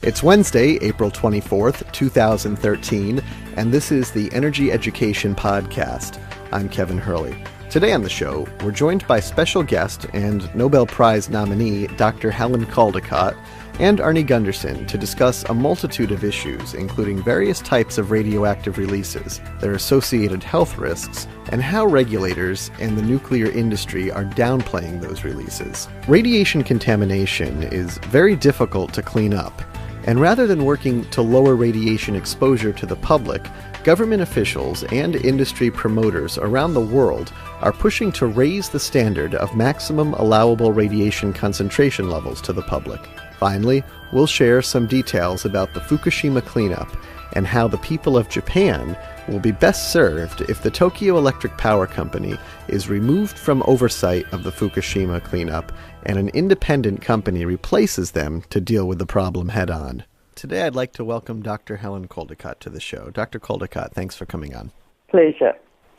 It's Wednesday, April 24th, 2013, and this is the Energy Education Podcast. I'm Kevin Hurley. Today on the show, we're joined by special guest and Nobel Prize nominee Dr. Helen Caldicott and Arnie Gundersen to discuss a multitude of issues, including various types of radioactive releases, their associated health risks, and how regulators and the nuclear industry are downplaying those releases. Radiation contamination is very difficult to clean up, and rather than working to lower radiation exposure to the public, government officials and industry promoters around the world are pushing to raise the standard of maximum allowable radiation concentration levels to the public. Finally, we'll share some details about the Fukushima cleanup and how the people of Japan will be best served if the Tokyo Electric Power Company is removed from oversight of the Fukushima cleanup and an independent company replaces them to deal with the problem head-on. Today I'd like to welcome Dr. Helen Caldicott to the show. Dr. Caldicott, thanks for coming on. Pleasure.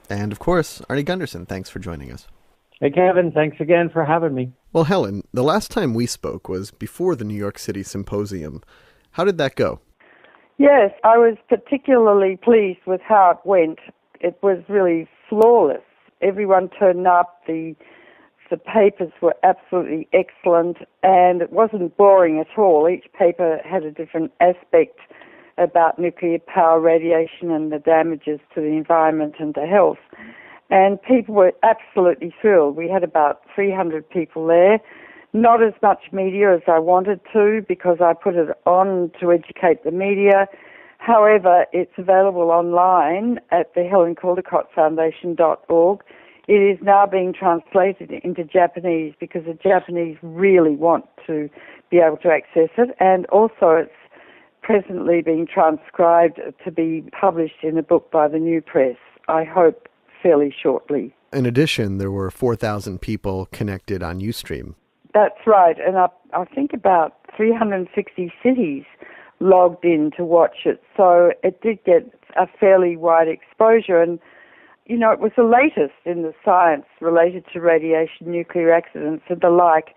And of course, Arnie Gundersen, thanks for joining us. Hey, Kevin, thanks again for having me. Well, Helen, the last time we spoke was before the New York City Symposium. How did that go? Yes, I was particularly pleased with how it went. It was really flawless. Everyone turned up. The papers were absolutely excellent, and it wasn't boring at all. Each paper had a different aspect about nuclear power radiation and the damages to the environment and to health. And people were absolutely thrilled. We had about 300 people there. Not as much media as I wanted to because I put it on to educate the media. However, it's available online at the HelenCaldicottFoundation.org. It is now being translated into Japanese because the Japanese really want to be able to access it. And also it's presently being transcribed to be published in a book by the New Press, I hope fairly shortly. In addition, there were 4,000 people connected on Ustream. That's right, and I think about 360 cities logged in to watch it, so it did get a fairly wide exposure, and you know, it was the latest in the science related to radiation, nuclear accidents and the like,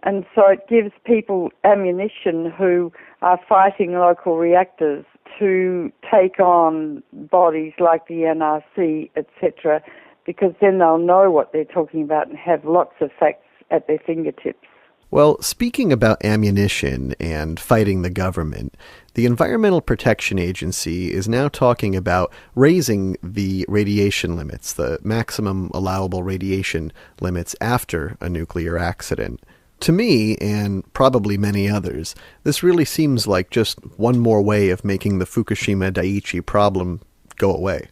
and so it gives people ammunition who are fighting local reactors to take on bodies like the NRC, etc., because then they'll know what they're talking about and have lots of facts at their fingertips. Well, speaking about ammunition and fighting the government, the Environmental Protection Agency is now talking about raising the radiation limits, the maximum allowable radiation limits after a nuclear accident. To me, and probably many others, this really seems like just one more way of making the Fukushima Daiichi problem go away.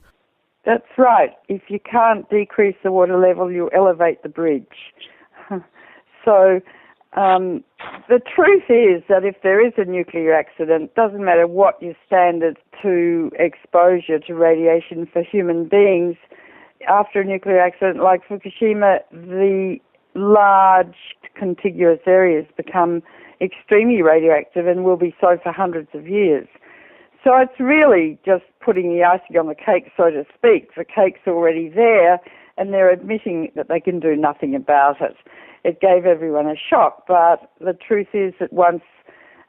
That's right. If you can't decrease the water level, you elevate the bridge. So the truth is that if there is a nuclear accident, doesn't matter what your standard to exposure to radiation for human beings, after a nuclear accident like Fukushima, the large contiguous areas become extremely radioactive and will be so for hundreds of years. So it's really just putting the icing on the cake, so to speak. The cake's already there, and they're admitting that they can do nothing about it. It gave everyone a shock, but the truth is that once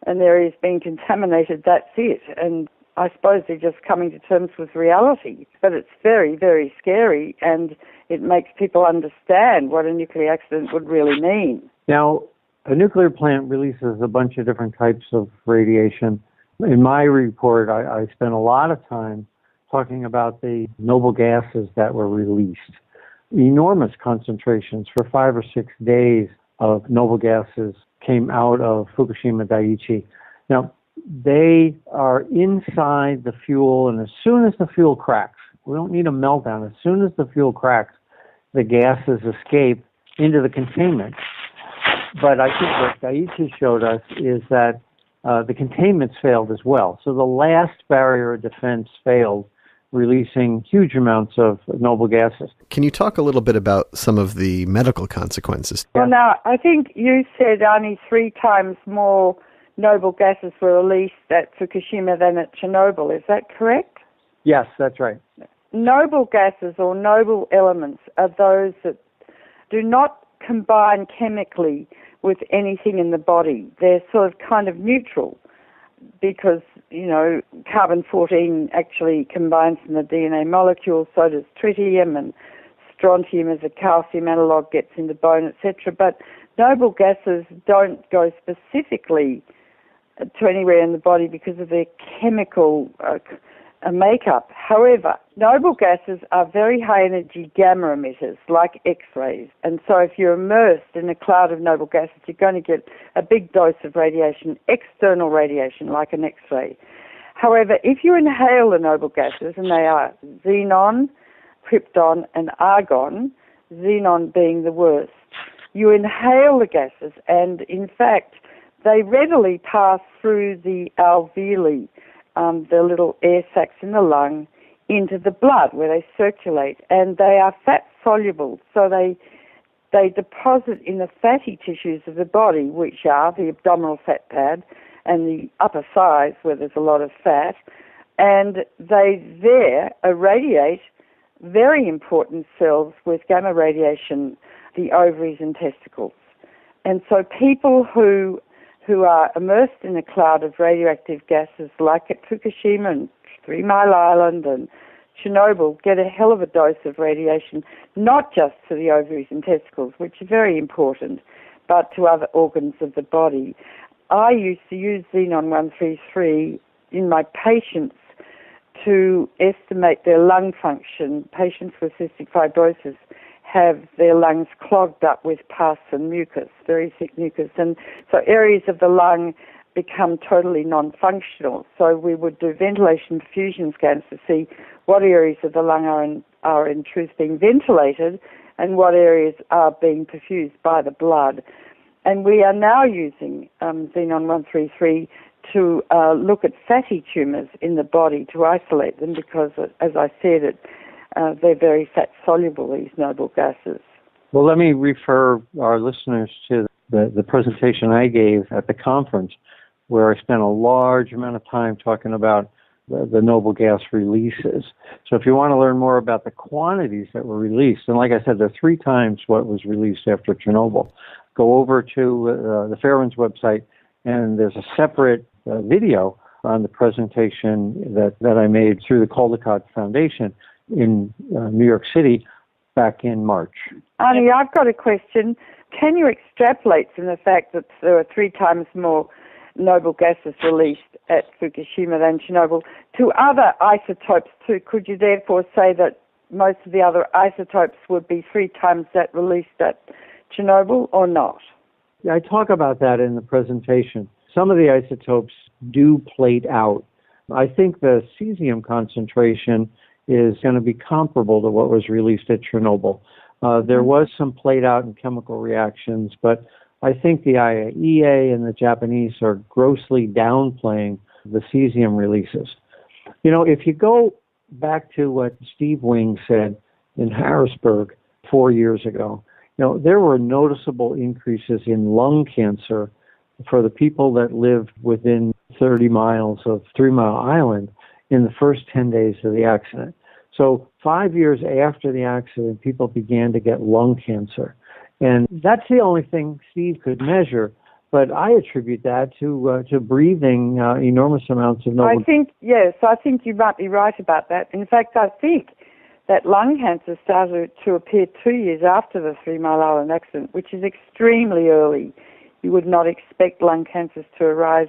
an area is being contaminated, that's it. And I suppose they're just coming to terms with reality. But it's very, very scary, and it makes people understand what a nuclear accident would really mean. Now, a nuclear plant releases a bunch of different types of radiation. In my report, I spent a lot of time talking about the noble gases that were released. Enormous concentrations for 5 or 6 days of noble gases came out of Fukushima Daiichi. Now, they are inside the fuel, and as soon as the fuel cracks, we don't need a meltdown, as soon as the fuel cracks, the gases escape into the containment. But I think what Daiichi showed us is that the containments failed as well. So the last barrier of defense failed, releasing huge amounts of noble gases. Can you talk a little bit about some of the medical consequences? Well, now, I think you said only 3 times more noble gases were released at Fukushima than at Chernobyl. Is that correct? Yes, that's right. Noble gases or noble elements are those that do not combine chemically with anything in the body. They're sort of kind of neutral. because, carbon-14 actually combines in the DNA molecule, so does tritium, and strontium as a calcium analog gets into bone, etc. But noble gases don't go specifically to anywhere in the body because of their chemical makeup. However, noble gases are very high-energy gamma emitters, like X-rays. And so if you're immersed in a cloud of noble gases, you're going to get a big dose of radiation, external radiation, like an X-ray. However, if you inhale the noble gases, and they are xenon, krypton, and argon, xenon being the worst, you inhale the gases, and in fact, they readily pass through the alveoli, the little air sacs in the lung, into the blood where they circulate, and they are fat soluble, so they deposit in the fatty tissues of the body, which are the abdominal fat pad and the upper thighs where there's a lot of fat, and they there irradiate very important cells with gamma radiation, the ovaries and testicles. And so people who are immersed in a cloud of radioactive gases, like at Fukushima and 3 Mile Island and Chernobyl, get a hell of a dose of radiation, not just to the ovaries and testicles, which are very important, but to other organs of the body. I used to use xenon-133 in my patients to estimate their lung function. Patients with cystic fibrosis have their lungs clogged up with pus and mucus, very thick mucus, and so areas of the lung become totally non-functional. So we would do ventilation perfusion scans to see what areas of the lung are in truth being ventilated and what areas are being perfused by the blood. And we are now using xenon-133 to look at fatty tumours in the body to isolate them because, as I said, they're very fat-soluble, these noble gases. Well, let me refer our listeners to the presentation I gave at the conference, where I spent a large amount of time talking about the noble gas releases. So if you want to learn more about the quantities that were released, and like I said, they're 3 times what was released after Chernobyl, go over to the Fairwinds website, and there's a separate video on the presentation that I made through the Caldicott Foundation in New York City back in March. Arnie, I've got a question. Can you extrapolate from the fact that there were 3 times more noble gases released at Fukushima than Chernobyl to other isotopes too? Could you therefore say that most of the other isotopes would be 3 times that released at Chernobyl or not? Yeah, I talk about that in the presentation. Some of the isotopes do plate out. I think the cesium concentration is going to be comparable to what was released at Chernobyl. There was some plate out in chemical reactions, but I think the IAEA and the Japanese are grossly downplaying the cesium releases. If you go back to what Steve Wing said in Harrisburg 4 years ago, there were noticeable increases in lung cancer for the people that lived within 30 miles of 3 Mile Island in the first 10 days of the accident. So 5 years after the accident, people began to get lung cancer. And that's the only thing Steve could measure, but I attribute that to breathing enormous amounts of noble. I think you might be right about that. In fact, I think that lung cancer started to appear 2 years after the 3 Mile Island accident, which is extremely early. You would not expect lung cancers to arise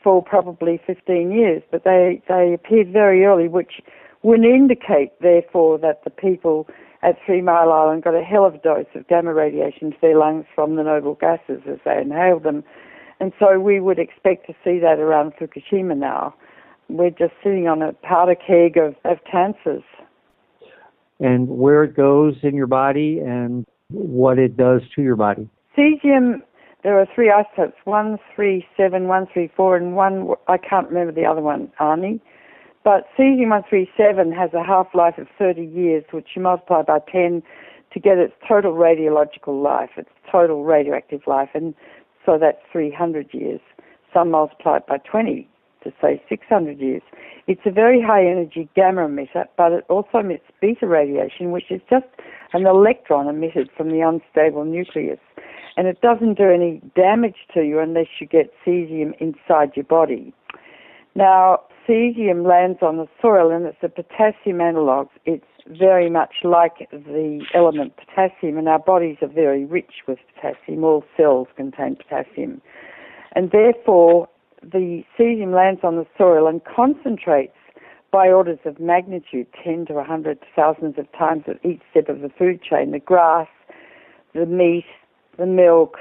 for probably 15 years, but they appeared very early, which would indicate, therefore, that the people at 3 Mile Island got a hell of a dose of gamma radiation to their lungs from the noble gases as they inhaled them. And so we would expect to see that around Fukushima now. We're just sitting on a powder keg of cancers. And where it goes in your body and what it does to your body. Cesium, there are 3 isotopes, 137, 134, and one, I can't remember the other one, Arnie. But cesium-137 has a half-life of 30 years, which you multiply by 10 to get its total radiological life, its total radioactive life, and so that's 300 years. Some multiply it by 20 to say 600 years. It's a very high-energy gamma emitter, but it also emits beta radiation, which is just an electron emitted from the unstable nucleus. And it doesn't do any damage to you unless you get cesium inside your body. Now, cesium lands on the soil and it's a potassium analog. It's very much like the element potassium, and our bodies are very rich with potassium. All cells contain potassium. And therefore, the cesium lands on the soil and concentrates by orders of magnitude, 10 to 100 thousands of times at each step of the food chain, the grass, the meat, the milk,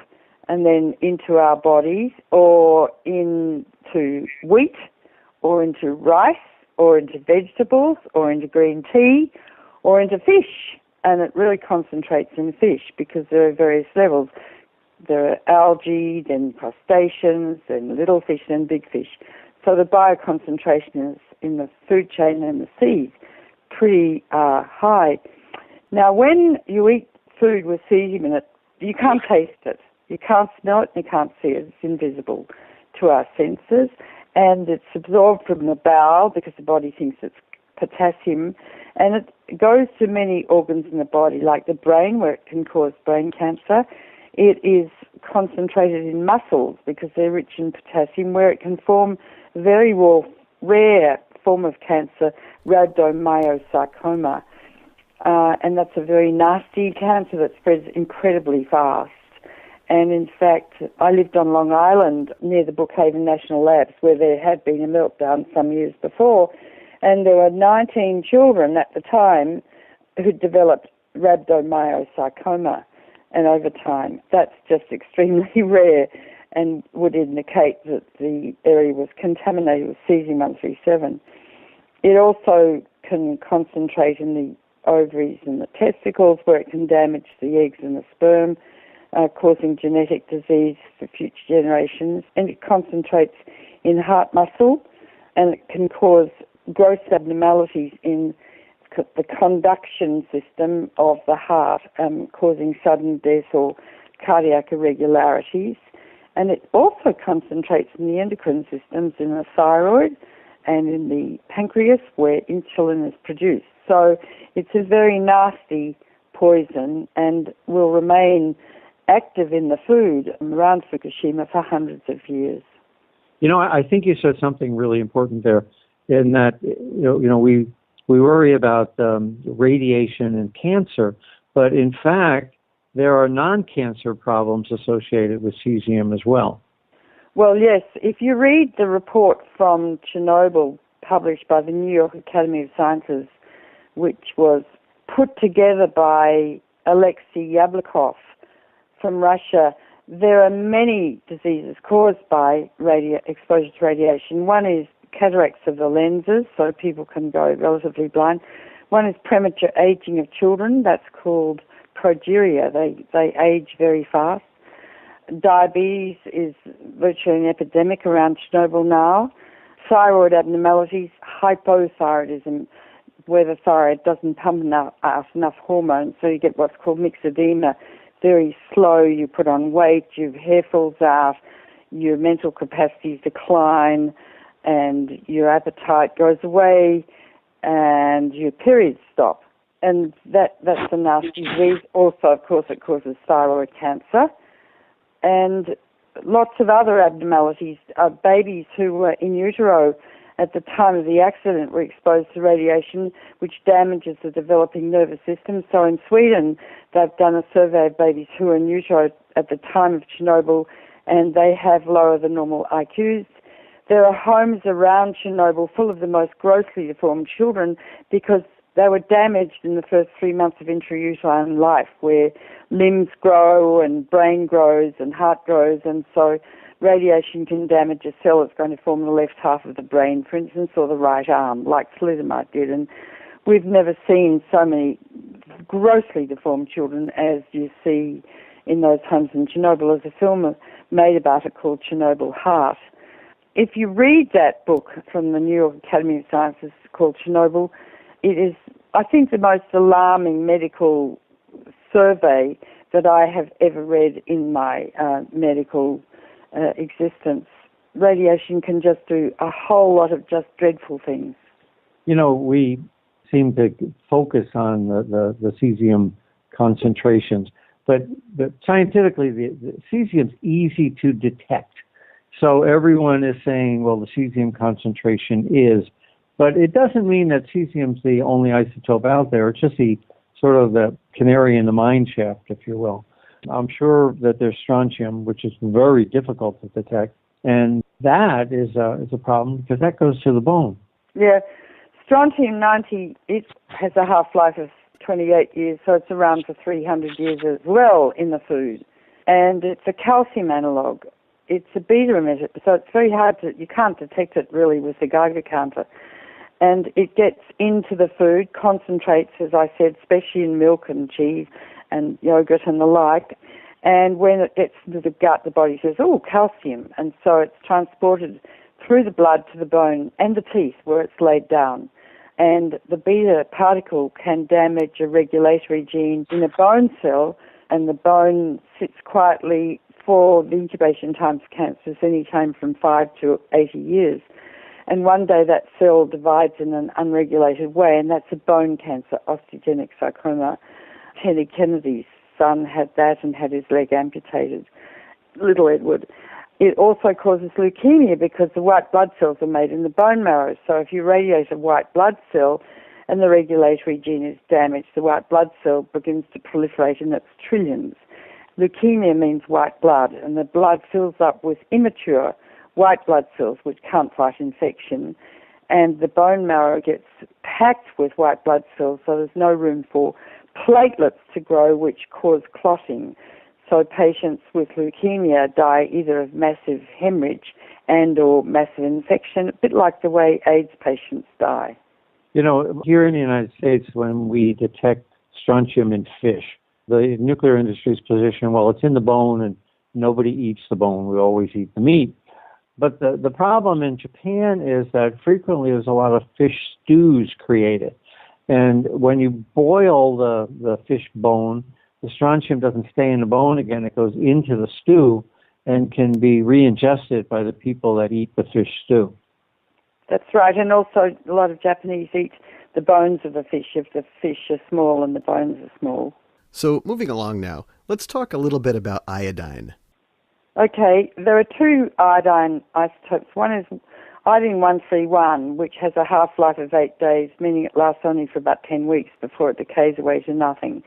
and then into our bodies, or into wheat, or into rice, or into vegetables, or into green tea, or into fish. And it really concentrates in fish because there are various levels. There are algae, then crustaceans, then little fish, then big fish. So the bioconcentration is in the food chain and the seeds pretty high. Now, when you eat food with cesium in it, you can't taste it. You can't smell it, and you can't see it. It's invisible to our senses, and it's absorbed from the bowel because the body thinks it's potassium, and it goes to many organs in the body, like the brain, where it can cause brain cancer. It is concentrated in muscles because they're rich in potassium, where it can form a very rare form of cancer, rhabdomyosarcoma. And that's a very nasty cancer that spreads incredibly fast. And in fact, I lived on Long Island near the Brookhaven National Labs, where there had been a meltdown some years before, and there were 19 children at the time who developed rhabdomyosarcoma. And over time, that's just extremely rare and would indicate that the area was contaminated with cesium-137. It also can concentrate in the ovaries and the testicles, where it can damage the eggs and the sperm, causing genetic disease for future generations. And it concentrates in heart muscle, and it can cause gross abnormalities in the conduction system of the heart, causing sudden death or cardiac irregularities. And it also concentrates in the endocrine systems, in the thyroid and in the pancreas, where insulin is produced. So it's a very nasty poison and will remain active in the food around Fukushima for hundreds of years. You know, I think you said something really important there, in that we worry about radiation and cancer, but in fact, there are non-cancer problems associated with cesium as well. Well, yes. If you read the report from Chernobyl published by the New York Academy of Sciences, which was put together by Alexei Yablokov from Russia, there are many diseases caused by exposure to radiation. One is cataracts of the lenses, so people can go relatively blind. One is premature aging of children. That's called progeria. They age very fast. Diabetes is virtually an epidemic around Chernobyl now. Thyroid abnormalities, hypothyroidism, where the thyroid doesn't pump out enough hormones, so you get what's called myxedema. Very slow, you put on weight, your hair falls out, your mental capacities decline, and your appetite goes away, and your periods stop. And that's a nasty disease. Also, of course, it causes thyroid cancer. And lots of other abnormalities. Babies who were in utero at the time of the accident were exposed to radiation, which damages the developing nervous system. So in Sweden, they've done a survey of babies who were in utero at the time of Chernobyl, and they have lower than normal IQs. There are homes around Chernobyl full of the most grossly deformed children because they were damaged in the first 3 months of intrauterine life, where limbs grow and brain grows and heart grows, and so radiation can damage a cell that's going to form the left half of the brain, for instance, or the right arm, like thalidomide did. And we've never seen so many grossly deformed children as you see in those homes in Chernobyl. There's a film made about it called Chernobyl Heart. If you read that book from the New York Academy of Sciences called Chernobyl, it is, I think, the most alarming medical survey that I have ever read in my medical existence. Radiation can just do a whole lot of just dreadful things. You know, we seem to focus on the cesium concentrations, but scientifically, the cesium's easy to detect. So everyone is saying, well, the cesium concentration is, but it doesn't mean that cesium's the only isotope out there. It's just the sort of the canary in the mine shaft, if you will. I'm sure that there's strontium, which is very difficult to detect, and that is a problem because that goes to the bone. Yeah, strontium-90, it has a half-life of 28 years, so it's around for 300 years as well in the food. And it's a calcium analog. It's a beta emitter, so it's very hard you can't detect it really with the Geiger counter. And it gets into the food, concentrates, as I said, especially in milk and cheese and yogurt and the like. And when it gets into the gut, the body says, oh, calcium. And so it's transported through the blood to the bone and the teeth where it's laid down. And the beta particle can damage a regulatory gene in a bone cell, and the bone sits quietly for the incubation time for cancers, anytime from 5 to 80 years. And one day that cell divides in an unregulated way, and that's a bone cancer, osteogenic sarcoma. Henry Kennedy's son had that and had his leg amputated, little Edward. It also causes leukemia because the white blood cells are made in the bone marrow. So if you radiate a white blood cell and the regulatory gene is damaged, the white blood cell begins to proliferate in its trillions. Leukemia means white blood, and the blood fills up with immature white blood cells which can't fight infection, and the bone marrow gets packed with white blood cells, so there's no room for platelets to grow, which cause clotting. So patients with leukemia die either of massive hemorrhage and or massive infection, a bit like the way AIDS patients die. You know, here in the United States, when we detect strontium in fish, the nuclear industry's position, well, it's in the bone and nobody eats the bone. We always eat the meat. But the problem in Japan is that frequently there's a lot of fish stews created. And when you boil the fish bone, the strontium doesn't stay in the bone again. It goes into the stew and can be re-ingested by the people that eat the fish stew. That's right. And also a lot of Japanese eat the bones of the fish if the fish are small and the bones are small. So moving along now, let's talk a little bit about iodine. Okay, there are two iodine isotopes. One is iodine-131, which has a half-life of 8 days, meaning it lasts only for about 10 weeks before it decays away to nothing.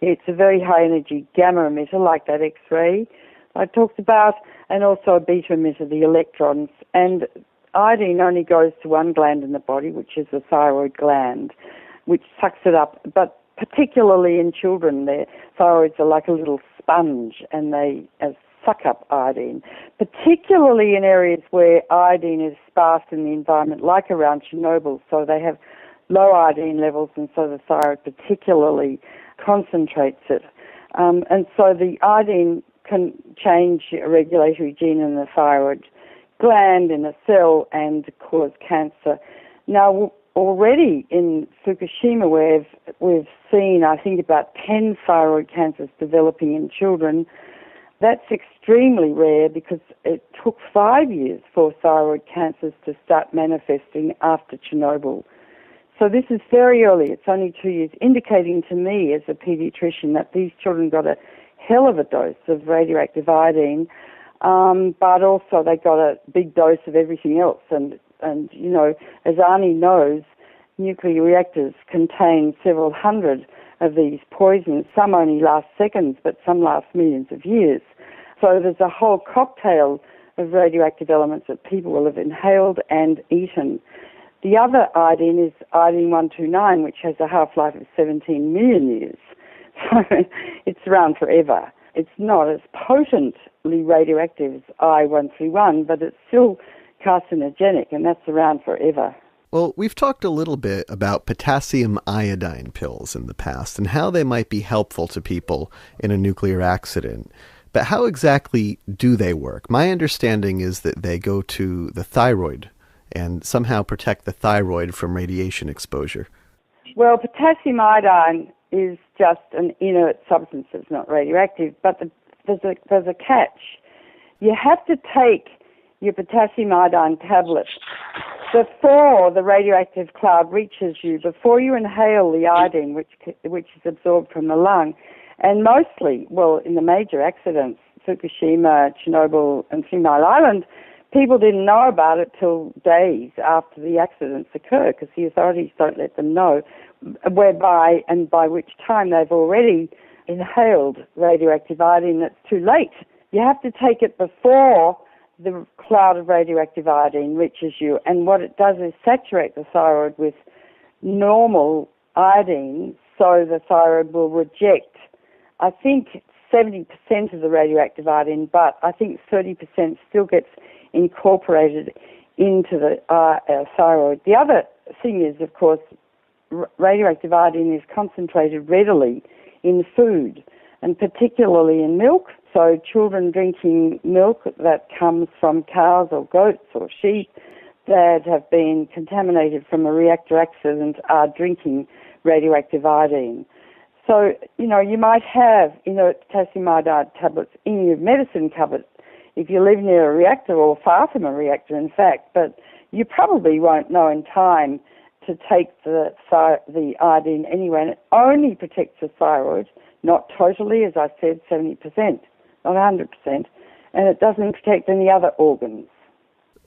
It's a very high-energy gamma emitter, like that X-ray I talked about, and also a beta emitter, the electrons. And iodine only goes to one gland in the body, which is the thyroid gland, which sucks it up. But particularly in children, their thyroids are like a little sponge, and they suck up iodine, particularly in areas where iodine is sparse in the environment, like around Chernobyl. So they have low iodine levels, and so the thyroid particularly concentrates it. And so the iodine can change a regulatory gene in the thyroid gland in a cell and cause cancer. Now, already in Fukushima, we've seen, I think, about 10 thyroid cancers developing in children. That's extremely rare because it took 5 years for thyroid cancers to start manifesting after Chernobyl. So this is very early. It's only 2 years, indicating to me as a pediatrician that these children got a hell of a dose of radioactive iodine, but also they got a big dose of everything else. And you know, as Arnie knows, nuclear reactors contain several hundred of these poisons. Some only last seconds, but some last millions of years. So there's a whole cocktail of radioactive elements that people will have inhaled and eaten. The other iodine is iodine-129, which has a half-life of 17 million years. So it's around forever. It's not as potently radioactive as I-131, but it's still carcinogenic, and that's around forever. Well, we've talked a little bit about potassium iodine pills in the past and how they might be helpful to people in a nuclear accident. But how exactly do they work? My understanding is that they go to the thyroid and somehow protect the thyroid from radiation exposure. Well, potassium iodine is just an inert substance that's not radioactive, but there's a catch. You have to take your potassium iodine tablet before the radioactive cloud reaches you, before you inhale the iodine, which is absorbed from the lung. And mostly, well, in the major accidents, Fukushima, Chernobyl, and 3 Mile Island, people didn't know about it till days after the accidents occur because the authorities don't let them know, whereby and by which time they've already inhaled radioactive iodine. It's too late. You have to take it before the cloud of radioactive iodine reaches you, and what it does is saturate the thyroid with normal iodine so the thyroid will reject, I think, 70% of the radioactive iodine, but I think 30% still gets incorporated into the thyroid. The other thing is, of course, radioactive iodine is concentrated readily in food, and particularly in milk. So children drinking milk that comes from cows or goats or sheep that have been contaminated from a reactor accident are drinking radioactive iodine. So, you might have inert potassium iodide tablets in your medicine cupboard if you live near a reactor or far from a reactor, in fact, but you probably won't know in time to take the iodine anyway, and it only protects the thyroid, not totally, as I said, 70%, not 100%, and it doesn't protect any other organs.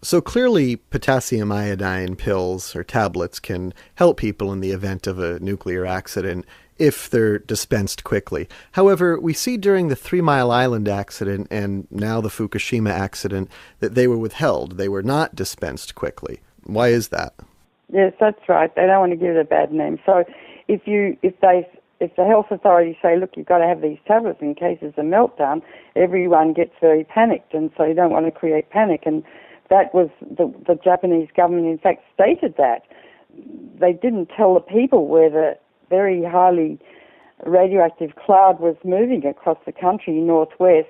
So clearly, potassium iodine pills or tablets can help people in the event of a nuclear accident if they're dispensed quickly. However, we see during the 3 Mile Island accident and now the Fukushima accident that they were withheld. They were not dispensed quickly. Why is that? Yes, that's right. They don't want to give it a bad name. So if the health authorities say, look, you've got to have these tablets in case there's a meltdown, everyone gets very panicked, and so you don't want to create panic. And that was the Japanese government, in fact, stated that. They didn't tell the people where the very highly radioactive cloud was moving across the country, northwest,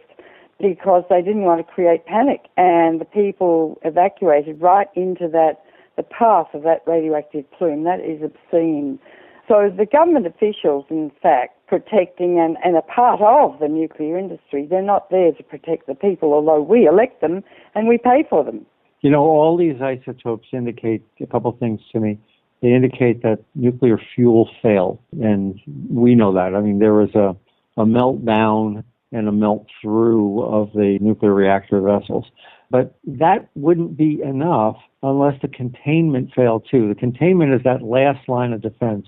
because they didn't want to create panic. And the people evacuated right into the path of that radioactive plume. That is obscene. So the government officials, in fact, protecting and a part of the nuclear industry, they're not there to protect the people, although we elect them and we pay for them. All these isotopes indicate a couple things to me. They indicate that nuclear fuel failed, and we know that. I mean, there was a meltdown and a melt through of the nuclear reactor vessels. But that wouldn't be enough unless the containment failed too. The containment is that last line of defense.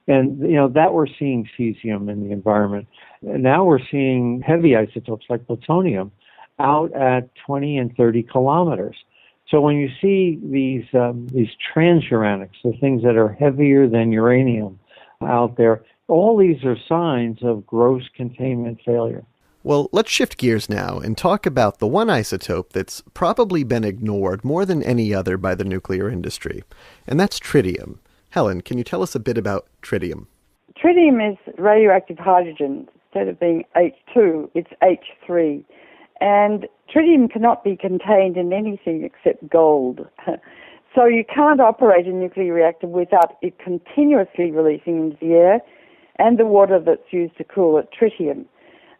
And, that we're seeing cesium in the environment. And now we're seeing heavy isotopes like plutonium out at 20 and 30 kilometers. So when you see these transuranics, the things that are heavier than uranium out there, all these are signs of gross containment failure. Well, let's shift gears now and talk about the one isotope that's probably been ignored more than any other by the nuclear industry, and that's tritium. Helen, can you tell us a bit about tritium? Tritium is radioactive hydrogen. Instead of being H2, it's H3. And tritium cannot be contained in anything except gold. So you can't operate a nuclear reactor without it continuously releasing into the air and the water that's used to cool it, tritium.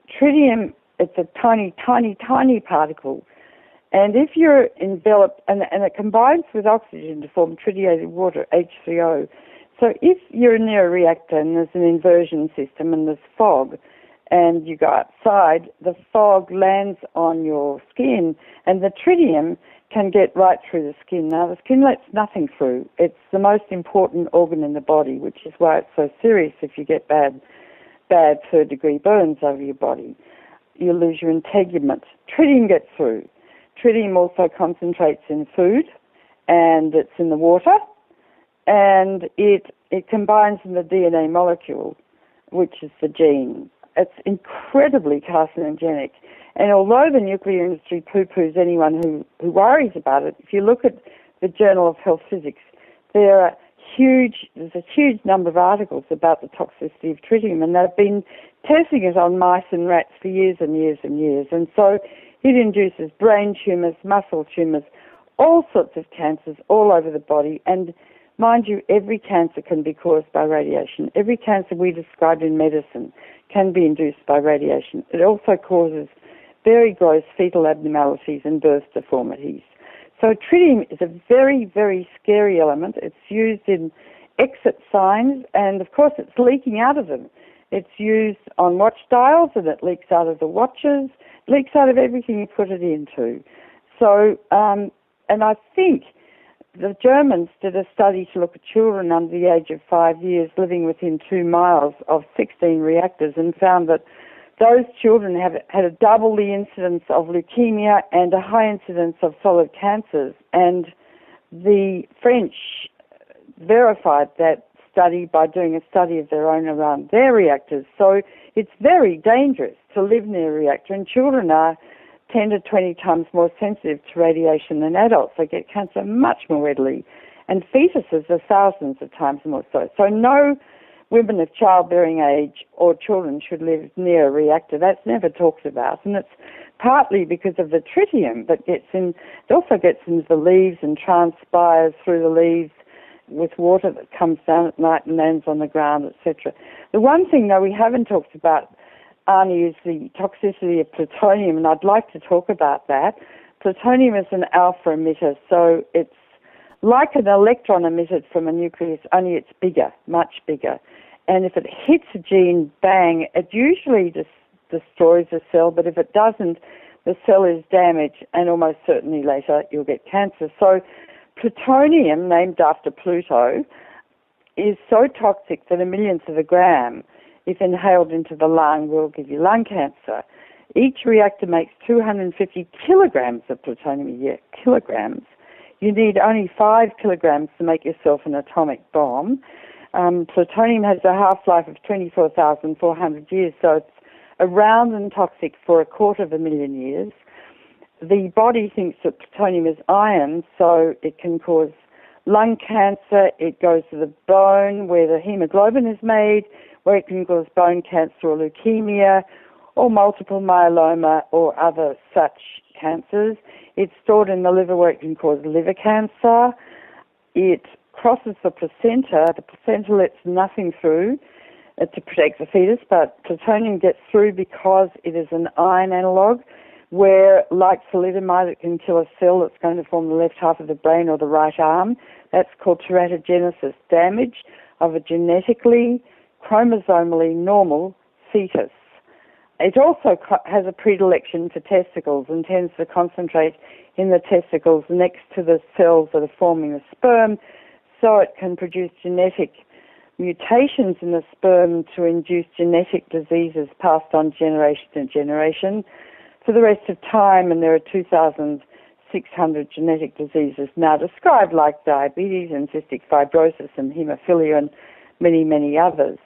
Tritium, it's a tiny, tiny, tiny particle. And if you're enveloped, and it combines with oxygen to form tritiated water, H3O. So if you're near a reactor and there's an inversion system and there's fog, and you go outside, the fog lands on your skin, and the tritium can get right through the skin. Now, the skin lets nothing through. It's the most important organ in the body, which is why it's so serious if you get bad third-degree burns over your body. You lose your integument. Tritium gets through. Tritium also concentrates in food, and it's in the water, and it combines in the DNA molecule, which is the gene. It's incredibly carcinogenic. And although the nuclear industry poo-poos anyone who worries about it, if you look at the Journal of Health Physics, there's a huge number of articles about the toxicity of tritium, and they've been testing it on mice and rats for years and years and years. And so it induces brain tumours, muscle tumours, all sorts of cancers all over the body. And mind you, every cancer can be caused by radiation. Every cancer we describe in medicine can be induced by radiation. It also causes very gross fetal abnormalities and birth deformities. So tritium is a very, very scary element. It's used in exit signs, and of course it's leaking out of them. It's used on watch dials, and it leaks out of the watches, leaks out of everything you put it into. So, and I think the Germans did a study to look at children under the age of 5 years living within 2 miles of 16 reactors and found that those children had a double the incidence of leukemia and a high incidence of solid cancers. And the French verified that study by doing a study of their own around their reactors. So it's very dangerous to live near a reactor, and children are 10 to 20 times more sensitive to radiation than adults. They get cancer much more readily, and fetuses are thousands of times more so. So no women of childbearing age or children should live near a reactor. That's never talked about, and it's partly because of the tritium that gets in. It also gets into the leaves and transpires through the leaves with water that comes down at night and lands on the ground, etc. The one thing, though, we haven't talked about, Arnie, is the toxicity of plutonium, and I'd like to talk about that. Plutonium is an alpha emitter, so it's like an electron emitted from a nucleus, only it's bigger, much bigger. And if it hits a gene, bang, it usually destroys the cell, but if it doesn't, the cell is damaged, and almost certainly later you'll get cancer. So plutonium, named after Pluto, is so toxic that a millionth of a gram, if inhaled into the lung, will give you lung cancer. Each reactor makes 250 kilograms of plutonium a year. Kilograms. You need only 5 kilograms to make yourself an atomic bomb. Plutonium has a half-life of 24,400 years, so it's around and toxic for 250,000 years. The body thinks that plutonium is iron, so it can cause lung cancer. It goes to the bone where the hemoglobin is made, where it can cause bone cancer or leukemia or multiple myeloma or other such cancers. It's stored in the liver where it can cause liver cancer. It crosses the placenta. The placenta lets nothing through to protect the fetus, but plutonium gets through because it is an iron analog, where, like thalidomide, it can kill a cell that's going to form the left half of the brain or the right arm. That's called teratogenesis, damage of a genetically, chromosomally normal fetus. It also has a predilection for testicles and tends to concentrate in the testicles next to the cells that are forming the sperm, so it can produce genetic mutations in the sperm to induce genetic diseases passed on generation to generation for the rest of time, and there are 2,600 genetic diseases now described, like diabetes and cystic fibrosis and haemophilia and many, many others.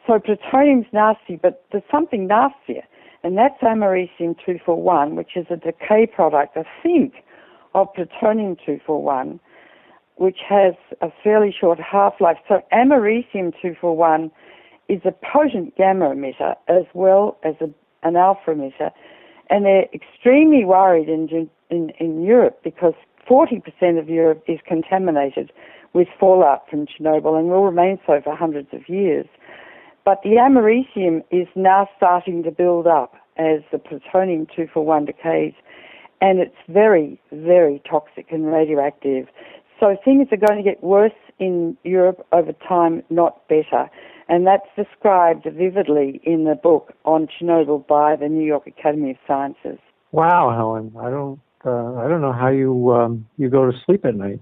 So plutonium's nasty, but there's something nastier, and that's americium-241, which is a decay product, I think, of plutonium-241, which has a fairly short half-life. So americium-241 is a potent gamma emitter as well as an alpha emitter, and they're extremely worried in Europe because 40% of Europe is contaminated with fallout from Chernobyl and will remain so for hundreds of years. But the americium is now starting to build up as the plutonium-241 decays, and it's very, very toxic and radioactive. So things are going to get worse in Europe over time, not better. And that's described vividly in the book on Chernobyl by the New York Academy of Sciences. Wow, Helen, I don't know how you go to sleep at night.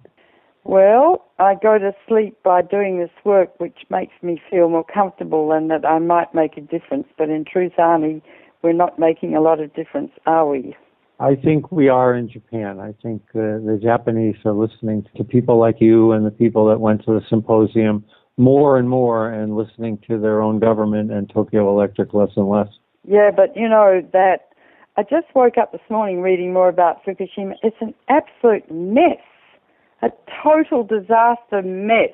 Well, I go to sleep by doing this work, which makes me feel more comfortable and that I might make a difference. But in truth, Arnie, we're not making a lot of difference, are we? I think we are in Japan. I think the Japanese are listening to people like you and the people that went to the symposium more and more and listening to their own government and Tokyo Electric less and less. Yeah, but you know that I just woke up this morning reading more about Fukushima. It's an absolute mess. A total disaster mess.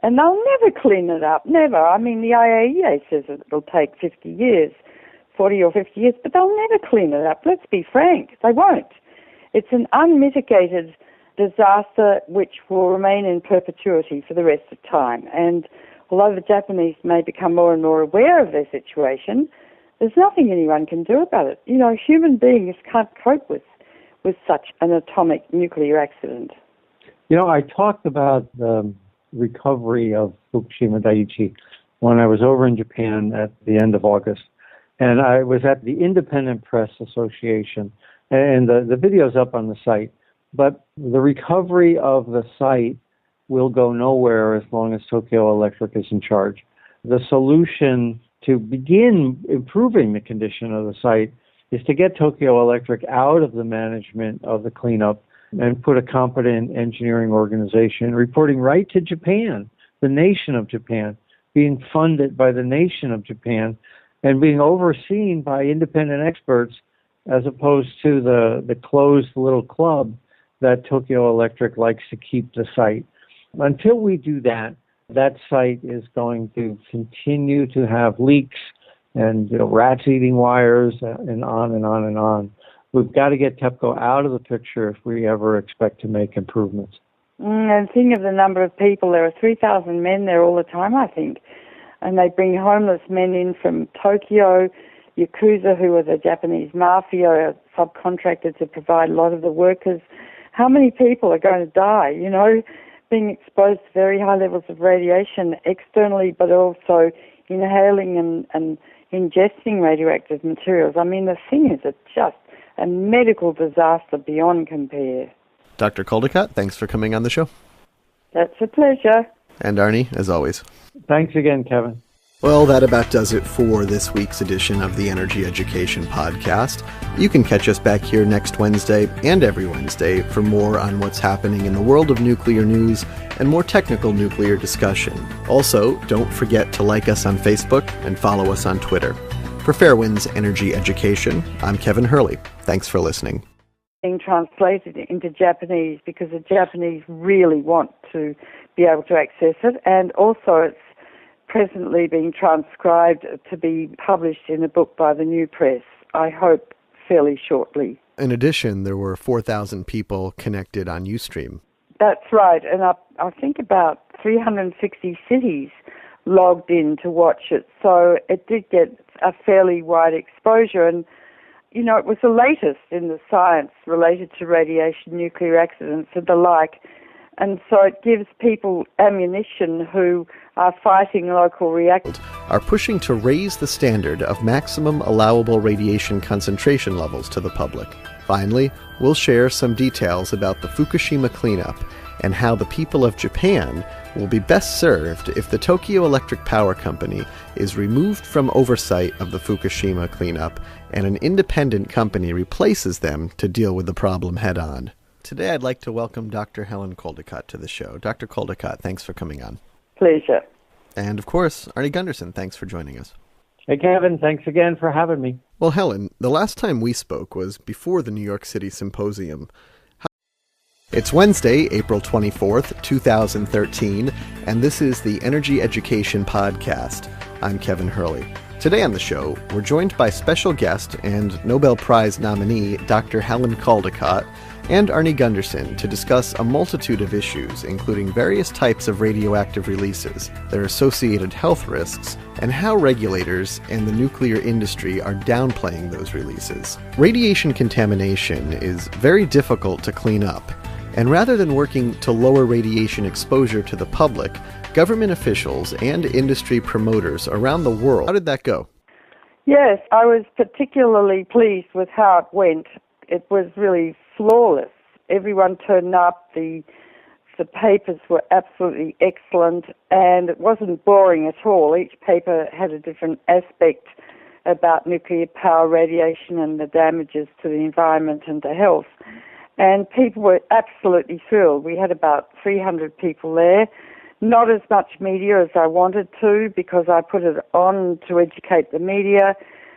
And they'll never clean it up, never. I mean, the IAEA says it'll take 50 years, 40 or 50 years, but they'll never clean it up. Let's be frank, they won't. It's an unmitigated disaster which will remain in perpetuity for the rest of time. And although the Japanese may become more and more aware of their situation, there's nothing anyone can do about it. You know, human beings can't cope with such an atomic nuclear accident. You know, I talked about the recovery of Fukushima Daiichi when I was over in Japan at the end of August. And I was at the Independent Press Association, And the video's up on the site. But the recovery of the site will go nowhere as long as Tokyo Electric is in charge. The solution to begin improving the condition of the site is to get Tokyo Electric out of the management of the cleanup and put a competent engineering organization reporting right to Japan, the nation of Japan, being funded by the nation of Japan and being overseen by independent experts as opposed to the closed little club that Tokyo Electric likes to keep the site. Until we do that, that site is going to continue to have leaks and rats eating wires and on and on and on. We've got to get TEPCO out of the picture if we ever expect to make improvements. And think of the number of people. There are 3,000 men there all the time, I think. And they bring homeless men in from Tokyo, Yakuza, who are the Japanese mafia, subcontracted to provide a lot of the workers. How many people are going to die, being exposed to very high levels of radiation externally, but also inhaling and ingesting radioactive materials? I mean, the thing is just a medical disaster beyond compare. Dr. Caldicott, thanks for coming on the show. That's a pleasure. And Arnie, as always. Thanks again, Kevin. Well, that about does it for this week's edition of the Energy Education Podcast. You can catch us back here next Wednesday and every Wednesday for more on what's happening in the world of nuclear news and more technical nuclear discussion. Also, don't forget to like us on Facebook and follow us on Twitter. For Fairwind's Energy Education, I'm Kevin Hurley. Thanks for listening. Being translated into Japanese because the Japanese really want to be able to access it, and also it's presently being transcribed to be published in a book by the New Press, I hope fairly shortly. In addition, there were 4,000 people connected on Ustream. That's right, and I think about 360 cities logged in to watch it, so it did get a fairly wide exposure, and it was the latest in the science related to radiation, nuclear accidents and the like. And so it gives people ammunition who are fighting local reactors. Are pushing to raise the standard of maximum allowable radiation concentration levels to the public. Finally, we'll share some details about the Fukushima cleanup and how the people of Japan will be best served if the Tokyo Electric Power Company is removed from oversight of the Fukushima cleanup and an independent company replaces them to deal with the problem head-on. Today I'd like to welcome Dr. Helen Caldicott to the show. Dr. Caldicott, thanks for coming on. Pleasure. And of course, Arnie Gundersen, thanks for joining us. Hey, Kevin, thanks again for having me. Well, Helen, the last time we spoke was before the New York City Symposium. It's Wednesday, April 24th, 2013, and this is the Energy Education Podcast. I'm Kevin Hurley. Today on the show, we're joined by special guest and Nobel Prize nominee Dr. Helen Caldicott and Arnie Gundersen to discuss a multitude of issues, including various types of radioactive releases, their associated health risks, and how regulators and the nuclear industry are downplaying those releases. Radiation contamination is very difficult to clean up, and rather than working to lower radiation exposure to the public, government officials and industry promoters around the world. How did that go? Yes, I was particularly pleased with how it went. It was really flawless. Everyone turned up. The papers were absolutely excellent, and it wasn't boring at all. Each paper had a different aspect about nuclear power, radiation, and the damages to the environment and to health. And people were absolutely thrilled. We had about 300 people there. Not as much media as I wanted to because I put it on to educate the media.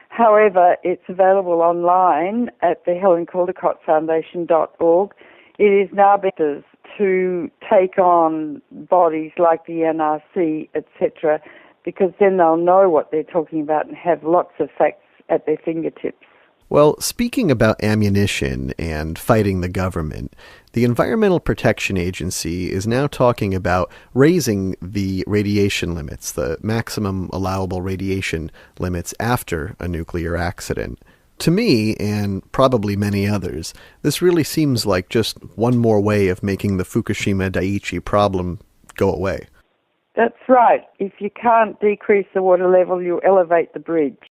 However, it's available online at the HelenCaldicottFoundation.org. It is now better to take on bodies like the NRC, etc., because then they'll know what they're talking about and have lots of facts at their fingertips. Well, speaking about ammunition and fighting the government, the Environmental Protection Agency is now talking about raising the radiation limits, the maximum allowable radiation limits after a nuclear accident. To me, and probably many others, this really seems like just one more way of making the Fukushima Daiichi problem go away. That's right. If you can't decrease the water level, you elevate the bridge.